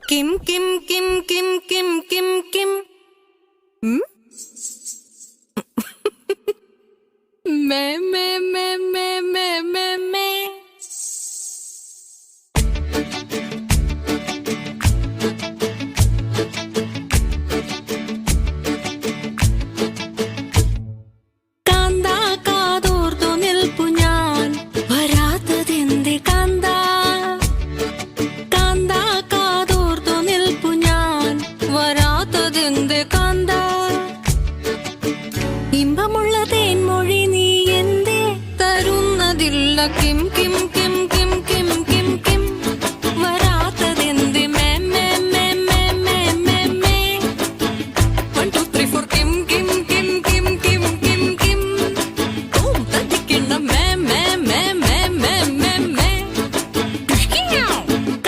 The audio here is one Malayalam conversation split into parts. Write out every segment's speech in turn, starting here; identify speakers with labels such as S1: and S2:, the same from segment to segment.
S1: കിം കിം കിം കിം കിം കിം കിം മേ മേ മേ മേ മേ മേ മേ കാന്താ കാതോർത്തു നിൽപ്പു ഞാൻ വരാത്തതെന്തേ കാന്താ കാന്താ കാതോർത്തു നിൽപ്പു ഞാൻ വരാത്തതെന്തേ കാന്താ ഇമ്പമുള്ള തേൻമൊഴി നീ എന്തേ തരുന്നതില്ല കിം കിം കിം കിം കിം കിം കിം വരാത്തതെന്തേ മേ മേ മേ മേ മേ മേ മേ 1 2 3 4 കിം കിം കിം കിം കിം കിം കിം ഓം തട്ടിക്കിണ്ണ മേ മേ മേ മേ മേ മേ മേ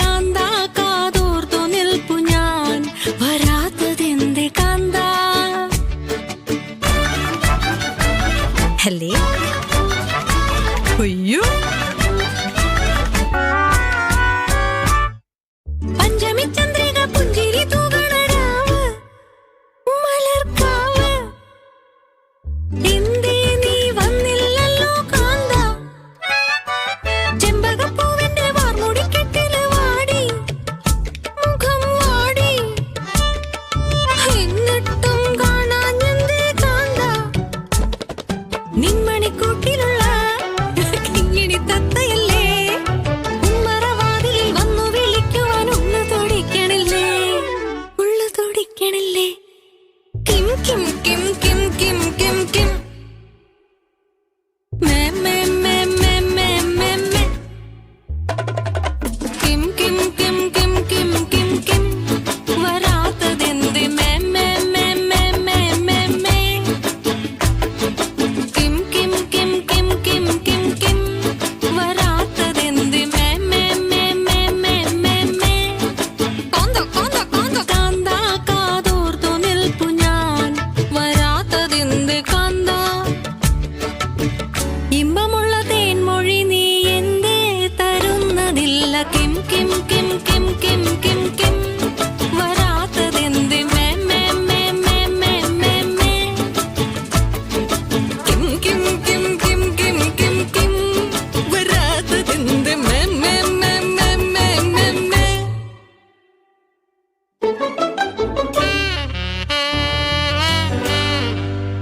S1: കാന്താ കാതോർത്തു നിൽപ്പു ഞാൻ വരാത്തതെന്തേ കാന്താ ഹലേ അയ്യോ പഞ്ചമിച്ചന്ത